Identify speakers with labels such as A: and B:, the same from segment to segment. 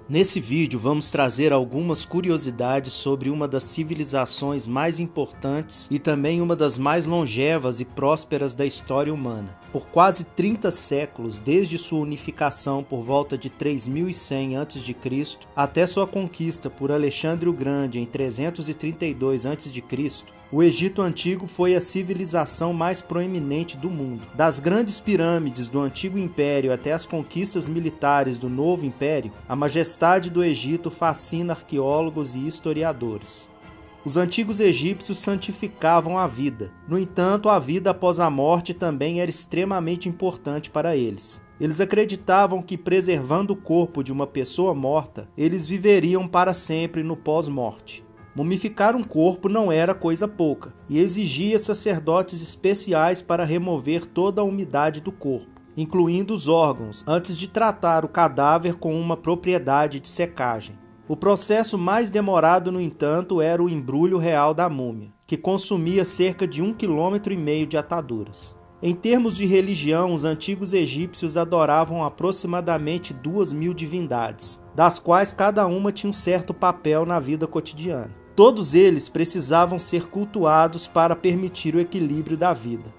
A: Nesse vídeo vamos trazer algumas curiosidades sobre uma das civilizações mais importantes e também uma das mais longevas e prósperas da história humana. Por quase 30 séculos, desde sua unificação por volta de 3100 a.C. até sua conquista por Alexandre o Grande em 332 a.C., o Egito Antigo foi a civilização mais proeminente do mundo. Das grandes pirâmides do Antigo Império até as conquistas militares do Novo Império, a majestade do Egito fascina arqueólogos e historiadores. Os antigos egípcios santificavam a vida. No entanto, a vida após a morte também era extremamente importante para eles. Eles acreditavam que, preservando o corpo de uma pessoa morta, eles viveriam para sempre no pós-morte. Mumificar um corpo não era coisa pouca, e exigia sacerdotes especiais para remover toda a umidade do corpo, incluindo os órgãos, antes de tratar o cadáver com uma propriedade de secagem. O processo mais demorado, no entanto, era o embrulho real da múmia, que consumia cerca de 1,5 km de ataduras. Em termos de religião, os antigos egípcios adoravam aproximadamente 2.000 divindades, das quais cada uma tinha um certo papel na vida cotidiana. Todos eles precisavam ser cultuados para permitir o equilíbrio da vida.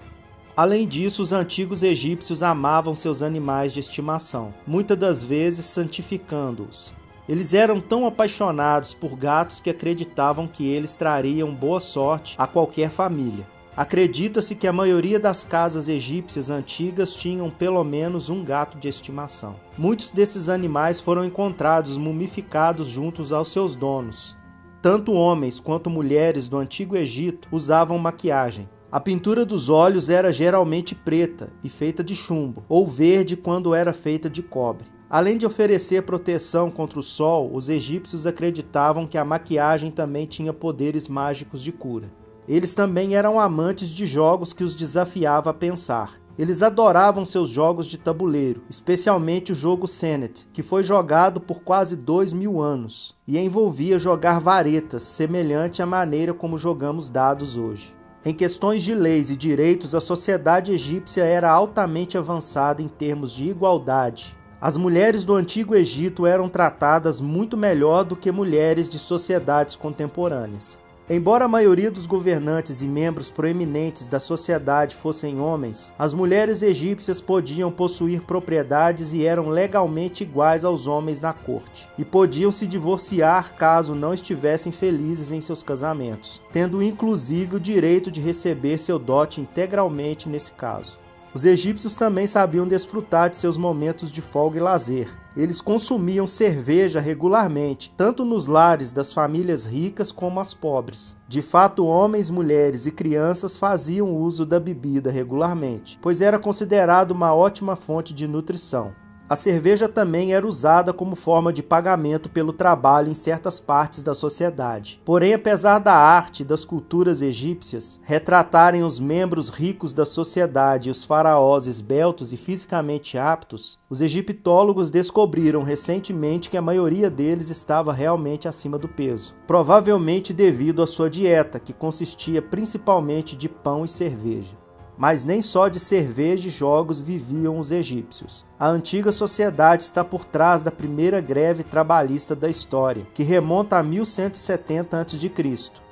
A: Além disso, os antigos egípcios amavam seus animais de estimação, muitas das vezes santificando-os. Eles eram tão apaixonados por gatos que acreditavam que eles trariam boa sorte a qualquer família. Acredita-se que a maioria das casas egípcias antigas tinham pelo menos um gato de estimação. Muitos desses animais foram encontrados mumificados juntos aos seus donos. Tanto homens quanto mulheres do Antigo Egito usavam maquiagem. A pintura dos olhos era geralmente preta e feita de chumbo, ou verde quando era feita de cobre. Além de oferecer proteção contra o sol, os egípcios acreditavam que a maquiagem também tinha poderes mágicos de cura. Eles também eram amantes de jogos que os desafiava a pensar. Eles adoravam seus jogos de tabuleiro, especialmente o jogo Senet, que foi jogado por quase 2.000 anos, e envolvia jogar varetas, semelhante à maneira como jogamos dados hoje. Em questões de leis e direitos, a sociedade egípcia era altamente avançada em termos de igualdade. As mulheres do Antigo Egito eram tratadas muito melhor do que mulheres de sociedades contemporâneas. Embora a maioria dos governantes e membros proeminentes da sociedade fossem homens, as mulheres egípcias podiam possuir propriedades e eram legalmente iguais aos homens na corte, e podiam se divorciar caso não estivessem felizes em seus casamentos, tendo inclusive o direito de receber seu dote integralmente nesse caso. Os egípcios também sabiam desfrutar de seus momentos de folga e lazer. Eles consumiam cerveja regularmente, tanto nos lares das famílias ricas como as pobres. De fato, homens, mulheres e crianças faziam uso da bebida regularmente, pois era considerado uma ótima fonte de nutrição. A cerveja também era usada como forma de pagamento pelo trabalho em certas partes da sociedade. Porém, apesar da arte e das culturas egípcias retratarem os membros ricos da sociedade e os faraós esbeltos e fisicamente aptos, os egiptólogos descobriram recentemente que a maioria deles estava realmente acima do peso, provavelmente devido à sua dieta, que consistia principalmente de pão e cerveja. Mas nem só de cerveja e jogos viviam os egípcios. A antiga sociedade está por trás da primeira greve trabalhista da história, que remonta a 1170 a.C.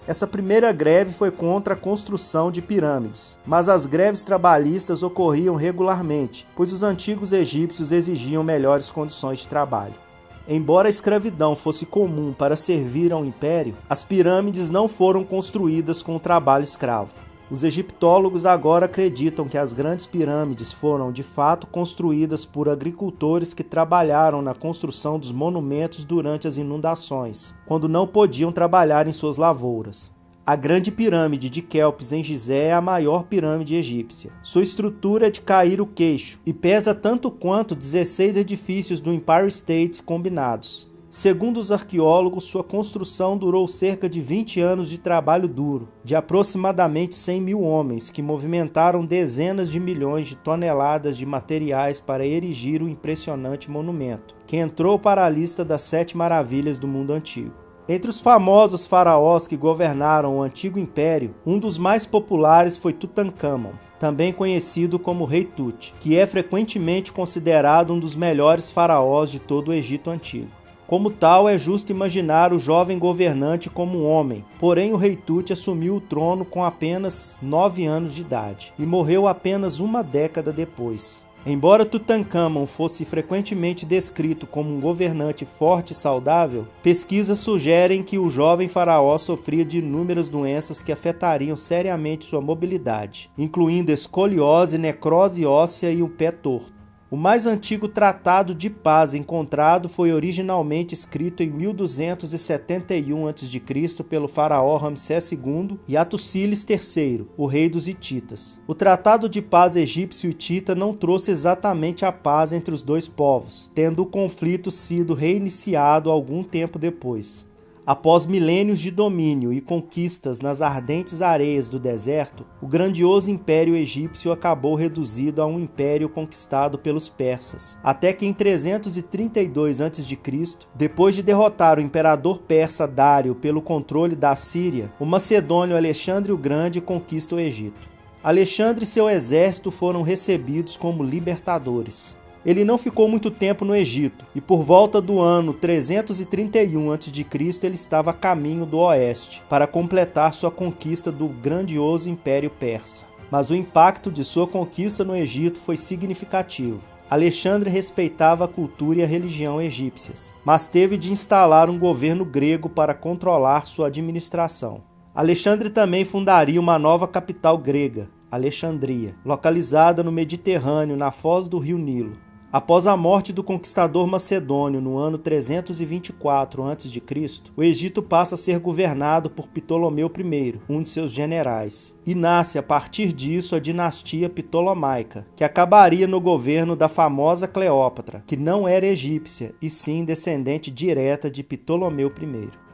A: Essa primeira greve foi contra a construção de pirâmides, mas as greves trabalhistas ocorriam regularmente, pois os antigos egípcios exigiam melhores condições de trabalho. Embora a escravidão fosse comum para servir ao império, as pirâmides não foram construídas com o trabalho escravo. Os egiptólogos agora acreditam que as grandes pirâmides foram, de fato, construídas por agricultores que trabalharam na construção dos monumentos durante as inundações, quando não podiam trabalhar em suas lavouras. A Grande Pirâmide de Quéops em Gizé é a maior pirâmide egípcia. Sua estrutura é de cair o queixo e pesa tanto quanto 16 edifícios do Empire State combinados. Segundo os arqueólogos, sua construção durou cerca de 20 anos de trabalho duro, de aproximadamente 100.000 homens, que movimentaram dezenas de milhões de toneladas de materiais para erigir o impressionante monumento, que entrou para a lista das 7 maravilhas do mundo antigo. Entre os famosos faraós que governaram o Antigo Império, um dos mais populares foi Tutancâmon, também conhecido como Rei Tut, que é frequentemente considerado um dos melhores faraós de todo o Egito Antigo. Como tal, é justo imaginar o jovem governante como um homem, porém o rei Tut assumiu o trono com apenas 9 anos de idade e morreu apenas uma década depois. Embora Tutankhamon fosse frequentemente descrito como um governante forte e saudável, pesquisas sugerem que o jovem faraó sofria de inúmeras doenças que afetariam seriamente sua mobilidade, incluindo escoliose, necrose óssea e o pé torto. O mais antigo tratado de paz encontrado foi originalmente escrito em 1271 a.C. pelo faraó Ramsés II e Hattusilis III, o rei dos hititas. O tratado de paz egípcio hitita não trouxe exatamente a paz entre os dois povos, tendo o conflito sido reiniciado algum tempo depois. Após milênios de domínio e conquistas nas ardentes areias do deserto, o grandioso Império Egípcio acabou reduzido a um império conquistado pelos persas, até que em 332 a.C., depois de derrotar o imperador persa Dário pelo controle da Síria, o macedônio Alexandre o Grande conquista o Egito. Alexandre e seu exército foram recebidos como libertadores. Ele não ficou muito tempo no Egito, e por volta do ano 331 a.C. ele estava a caminho do oeste, para completar sua conquista do grandioso Império Persa. Mas o impacto de sua conquista no Egito foi significativo. Alexandre respeitava a cultura e a religião egípcias, mas teve de instalar um governo grego para controlar sua administração. Alexandre também fundaria uma nova capital grega, Alexandria, localizada no Mediterrâneo, na foz do rio Nilo. Após a morte do conquistador macedônio no ano 324 a.C., o Egito passa a ser governado por Ptolomeu I, um de seus generais, e nasce a partir disso a dinastia Ptolomaica, que acabaria no governo da famosa Cleópatra, que não era egípcia, e sim descendente direta de Ptolomeu I.